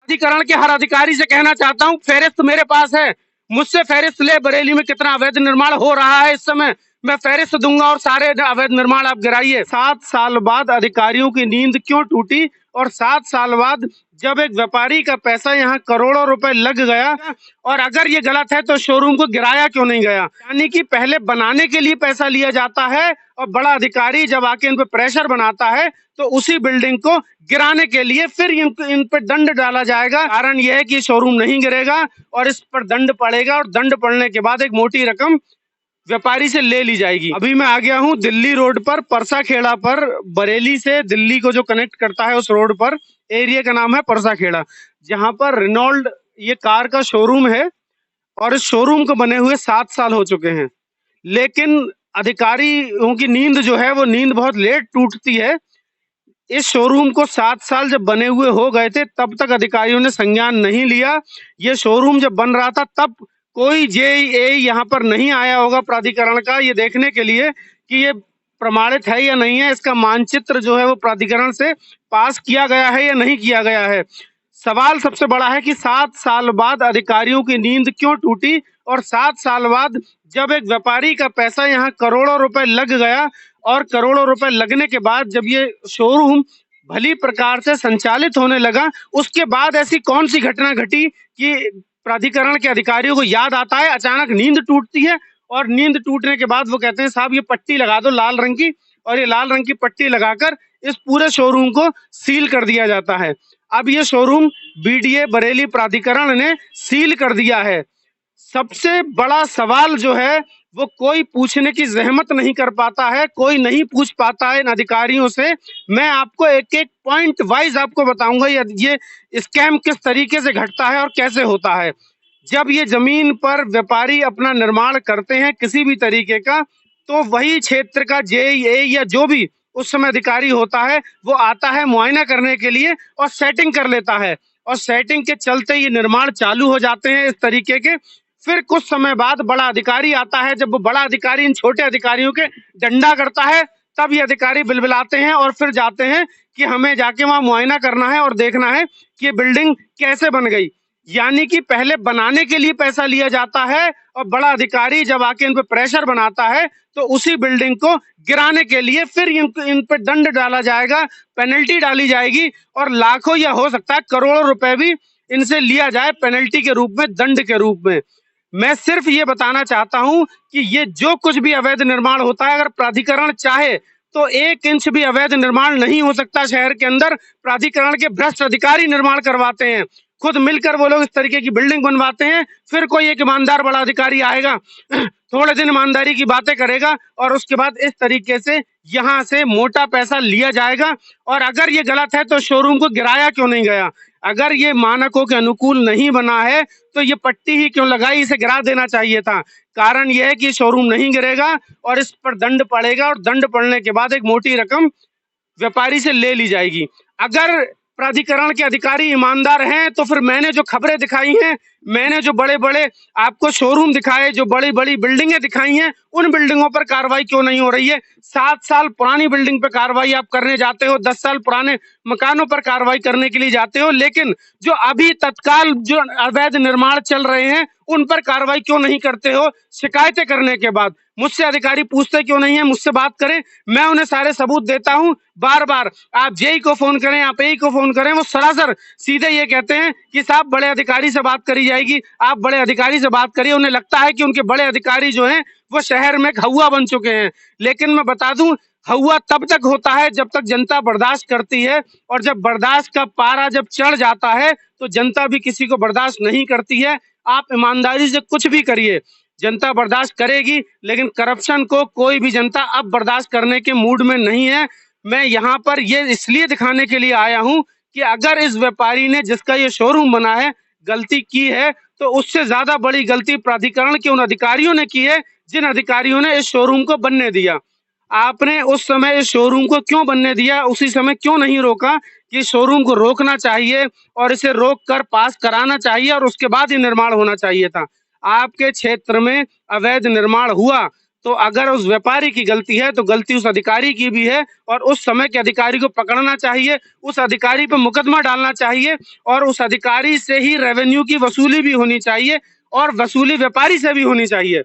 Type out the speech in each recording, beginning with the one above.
प्राधिकरण के हर अधिकारी से कहना चाहता हूँ, फेरिस्त मेरे पास है, मुझसे फेरिस्त ले, बरेली में कितना अवैध निर्माण हो रहा है इस समय मैं फेरिस्त दूंगा और सारे अवैध निर्माण आप गिराइए। 7 साल बाद अधिकारियों की नींद क्यों टूटी और 7 साल बाद जब एक व्यापारी का पैसा यहाँ करोड़ों रुपए लग गया और अगर ये गलत है तो शोरूम को गिराया क्यों नहीं गया? यानी कि पहले बनाने के लिए पैसा लिया जाता है और बड़ा अधिकारी जब आके इन पे प्रेशर बनाता है तो उसी बिल्डिंग को गिराने के लिए फिर इन पे दंड डाला जाएगा। कारण यह है कि शोरूम नहीं गिरेगा और इस पर दंड पड़ेगा और दंड पड़ने के बाद एक मोटी रकम व्यापारी से ले ली जाएगी। अभी मैं आ गया हूँ दिल्ली रोड पर, परसा खेड़ा पर, बरेली से दिल्ली को जो कनेक्ट करता है उस रोड पर। एरिया का नाम है परसा खेड़ा, जहाँ पर रेनॉल्ड ये कार का शोरूम है और इस शोरूम को बने हुए 7 साल हो चुके हैं, लेकिन अधिकारियों की नींद जो है वो नींद बहुत लेट टूटती है। इस शोरूम को 7 साल जब बने हुए हो गए थे तब तक अधिकारियों ने संज्ञान नहीं लिया। ये शोरूम जब बन रहा था तब कोई जेईए यहाँ पर नहीं आया होगा प्राधिकरण का ये देखने के लिए कि ये प्रमाणित है या नहीं है, इसका मानचित्र जो है वो प्राधिकरण से पास किया गया है या नहीं किया गया है। सवाल सबसे बड़ा है कि 7 साल बाद अधिकारियों की नींद क्यों टूटी और 7 साल बाद जब एक व्यापारी का पैसा यहाँ करोड़ों रुपए लग गया और करोड़ों रुपए लगने के बाद जब ये शोरूम भली प्रकार से संचालित होने लगा, उसके बाद ऐसी कौन सी घटना घटी कि प्राधिकरण के अधिकारियों को याद आता है, अचानक नींद टूटती है और नींद टूटने के बाद वो कहते हैं साहब ये पट्टी लगा दो लाल रंग की, और ये लाल रंग की पट्टी लगाकर इस पूरे शोरूम को सील कर दिया जाता है। अब ये शोरूम बीडीए बरेली प्राधिकरण ने सील कर दिया है। सबसे बड़ा सवाल जो है वो कोई पूछने की जहमत नहीं कर पाता है, कोई नहीं पूछ पाता है इन अधिकारियों से। मैं आपको एक एक पॉइंट वाइज आपको बताऊंगा ये स्कैम किस तरीके से घटता है और कैसे होता है। जब ये जमीन पर व्यापारी अपना निर्माण करते हैं किसी भी तरीके का, तो वही क्षेत्र का जेईए या जो भी उस समय अधिकारी होता है वो आता है मुआयना करने के लिए और सेटिंग कर लेता है, और सेटिंग के चलते ये निर्माण चालू हो जाते हैं इस तरीके के। फिर कुछ समय बाद बड़ा अधिकारी आता है, जब वो बड़ा अधिकारी इन छोटे अधिकारियों के डंडा करता है तब ये अधिकारी बिलबिलाते हैं और फिर जाते हैं कि हमें जाके वहां मुआयना करना है और देखना है कि ये बिल्डिंग कैसे बन गई। यानी कि पहले बनाने के लिए पैसा लिया जाता है और बड़ा अधिकारी जब आके इन पे प्रेशर बनाता है तो उसी बिल्डिंग को गिराने के लिए फिर इन पे दंड डाला जाएगा, पेनल्टी डाली जाएगी और लाखों या हो सकता है करोड़ों रुपए भी इनसे लिया जाए पेनल्टी के रूप में, दंड के रूप में। मैं सिर्फ ये बताना चाहता हूं कि ये जो कुछ भी अवैध निर्माण होता है, अगर प्राधिकरण चाहे तो 1 इंच भी अवैध निर्माण नहीं हो सकता शहर के अंदर। प्राधिकरण के भ्रष्ट अधिकारी निर्माण करवाते हैं, खुद मिलकर वो लोग इस तरीके की बिल्डिंग बनवाते हैं। फिर कोई एक ईमानदार बड़ा अधिकारी आएगा, थोड़े दिन ईमानदारी की बातें करेगा और उसके बाद इस तरीके से यहाँ से मोटा पैसा लिया जाएगा। और अगर ये गलत है तो शोरूम को गिराया क्यों नहीं गया? अगर ये मानकों के अनुकूल नहीं बना है तो ये पट्टी ही क्यों लगाई, इसे गिरा देना चाहिए था। कारण यह है कि शोरूम नहीं गिरेगा और इस पर दंड पड़ेगा और दंड पड़ने के बाद एक मोटी रकम व्यापारी से ले ली जाएगी। अगर प्राधिकरण के अधिकारी ईमानदार हैं तो फिर मैंने जो खबरें दिखाई हैं, मैंने जो बड़े बड़े आपको शोरूम दिखाए, जो बड़ी बड़ी बिल्डिंगें दिखाई हैं, उन बिल्डिंगों पर कार्रवाई क्यों नहीं हो रही है? 7 साल पुरानी बिल्डिंग पर कार्रवाई आप करने जाते हो, 10 साल पुराने मकानों पर कार्रवाई करने के लिए जाते हो, लेकिन जो अभी तत्काल जो अवैध निर्माण चल रहे हैं उन पर कार्रवाई क्यों नहीं करते हो? शिकायतें करने के बाद मुझसे अधिकारी पूछते क्यों नहीं है? मुझसे बात करें, मैं उन्हें सारे सबूत देता हूं। बार बार आप जेई को फोन करें, आप एई को फोन करें, वो सरासर सीधे ये कहते हैं कि साहब बड़े अधिकारी से बात करी जाएगी, आप बड़े अधिकारी से बात करिए। उन्हें लगता है कि उनके बड़े अधिकारी जो हैं वो शहर में हौवा बन चुके हैं। लेकिन मैं बता दूं, हौवा तब तक होता है जब तक जनता बर्दाश्त करती है, और जब बर्दाश्त का पारा जब चढ़ जाता है तो जनता भी किसी को बर्दाश्त नहीं करती है। आप ईमानदारी से कुछ भी करिए, जनता बर्दाश्त करेगी, लेकिन करप्शन को कोई भी जनता अब बर्दाश्त करने के मूड में नहीं है। मैं यहाँ पर ये इसलिए दिखाने के लिए आया हूँ कि अगर इस व्यापारी ने जिसका ये शोरूम बना है गलती की है तो उससे ज्यादा बड़ी गलती प्राधिकरण के उन अधिकारियों ने की है जिन अधिकारियों ने इस शोरूम को बनने दिया। आपने उस समय इस शोरूम को क्यों बनने दिया, उसी समय क्यों नहीं रोका? कि शोरूम को रोकना चाहिए और इसे रोक कर पास कराना चाहिए और उसके बाद ही निर्माण होना चाहिए था। आपके क्षेत्र में अवैध निर्माण हुआ, तो अगर उस व्यापारी की गलती है तो गलती उस अधिकारी की भी है, और उस समय के अधिकारी को पकड़ना चाहिए, उस अधिकारी पर मुकदमा डालना चाहिए, और उस अधिकारी से ही रेवेन्यू की वसूली भी होनी चाहिए, और वसूली व्यापारी से भी होनी चाहिए।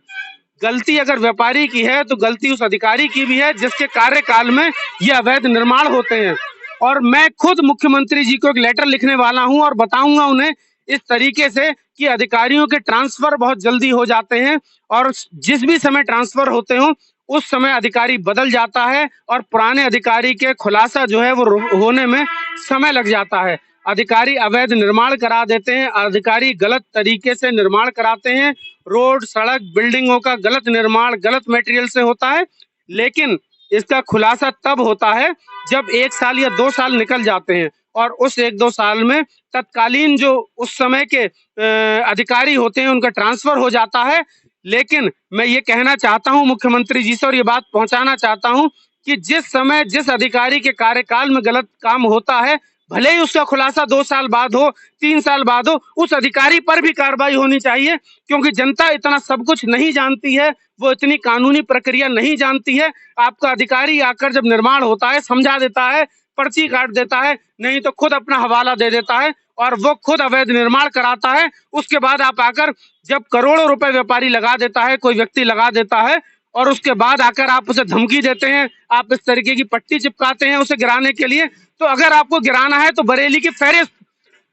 गलती अगर व्यापारी की है तो गलती उस अधिकारी की भी है जिसके कार्यकाल में ये अवैध निर्माण होते हैं। और मैं खुद मुख्यमंत्री जी को एक लेटर लिखने वाला हूं और बताऊंगा उन्हें इस तरीके से कि अधिकारियों के ट्रांसफर बहुत जल्दी हो जाते हैं, और जिस भी समय ट्रांसफर होते हो उस समय अधिकारी बदल जाता है, और पुराने अधिकारी के खुलासा जो है वो होने में समय लग जाता है। अधिकारी अवैध निर्माण करा देते हैं, अधिकारी गलत तरीके से निर्माण कराते हैं, रोड सड़क बिल्डिंगों का गलत निर्माण गलत मटेरियल से होता है, लेकिन इसका खुलासा तब होता है जब 1 साल या 2 साल निकल जाते हैं, और उस 1-2 साल में तत्कालीन जो उस समय के अधिकारी होते हैं उनका ट्रांसफर हो जाता है। लेकिन मैं ये कहना चाहता हूं मुख्यमंत्री जी से, और ये बात पहुंचाना चाहता हूं कि जिस समय जिस अधिकारी के कार्यकाल में गलत काम होता है, भले ही उसका खुलासा 2 साल बाद हो, 3 साल बाद हो, उस अधिकारी पर भी कार्रवाई होनी चाहिए, क्योंकि जनता इतना सब कुछ नहीं जानती है, वो इतनी कानूनी प्रक्रिया नहीं जानती है। आपका अधिकारी आकर जब निर्माण होता है समझा देता है, पर्ची काट देता है, नहीं तो खुद अपना हवाला दे देता है, और वो खुद अवैध निर्माण कराता है। उसके बाद आप आकर, जब करोड़ों रुपए व्यापारी लगा देता है, कोई व्यक्ति लगा देता है, और उसके बाद आकर आप उसे धमकी देते हैं, आप इस तरीके की पट्टी चिपकाते हैं उसे गिराने के लिए। तो अगर आपको गिराना है तो बरेली की फेरिस्त,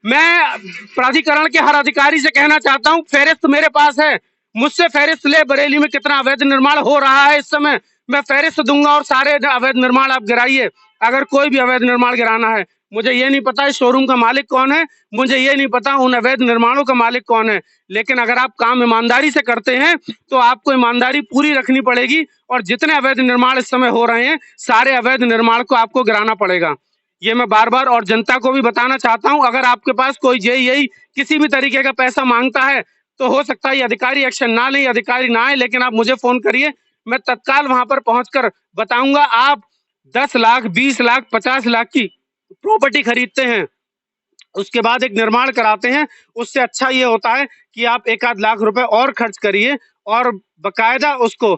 मैं प्राधिकरण के हर अधिकारी से कहना चाहता हूं, फेरिस्त मेरे पास है, मुझसे फेरिस्त ले, बरेली में कितना अवैध निर्माण हो रहा है इस समय, मैं फेरिस्त दूंगा और सारे अवैध निर्माण आप गिराइए। अगर कोई भी अवैध निर्माण गिराना है, मुझे ये नहीं पता इस शोरूम का मालिक कौन है, मुझे ये नहीं पता उन अवैध निर्माणों का मालिक कौन है, लेकिन अगर आप काम ईमानदारी से करते हैं तो आपको ईमानदारी पूरी रखनी पड़ेगी, और जितने अवैध निर्माण इस समय हो रहे हैं सारे अवैध निर्माण को आपको गिराना पड़ेगा। ये मैं बार बार और जनता को भी बताना चाहता हूं। अगर आपके पास कोई यही किसी भी तरीके का पैसा मांगता है तो हो सकता है ये अधिकारी एक्शन ना ले, अधिकारी ना आए, लेकिन आप मुझे फोन करिए, मैं तत्काल वहां पर पहुंचकर बताऊंगा। आप 10 लाख 20 लाख 50 लाख की प्रॉपर्टी खरीदते हैं, उसके बाद एक निर्माण कराते हैं, उससे अच्छा ये होता है कि आप 1-8 लाख रुपए और खर्च करिए, और बकायदा उसको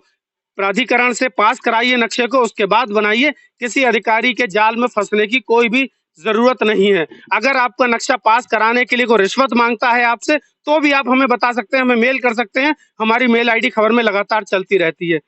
प्राधिकरण से पास कराइए नक्शे को, उसके बाद बनाइए। किसी अधिकारी के जाल में फंसने की कोई भी जरूरत नहीं है। अगर आपका नक्शा पास कराने के लिए कोई रिश्वत मांगता है आपसे, तो भी आप हमें बता सकते हैं, हमें मेल कर सकते हैं, हमारी मेल आईडी खबर में लगातार चलती रहती है।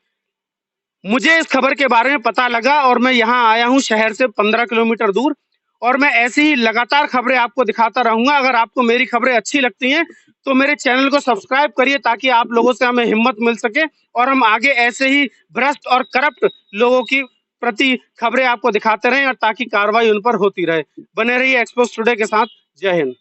मुझे इस खबर के बारे में पता लगा और मैं यहाँ आया हूँ शहर से 15 किलोमीटर दूर, और मैं ऐसी ही लगातार खबरें आपको दिखाता रहूंगा। अगर आपको मेरी खबरें अच्छी लगती हैं तो मेरे चैनल को सब्सक्राइब करिए, ताकि आप लोगों से हमें हिम्मत मिल सके, और हम आगे ऐसे ही भ्रष्ट और करप्ट लोगों की प्रति खबरें आपको दिखाते रहें, और ताकि कार्रवाई उन पर होती रहे। बने रहिए एक्सपोज टुडे के साथ। जय हिंद।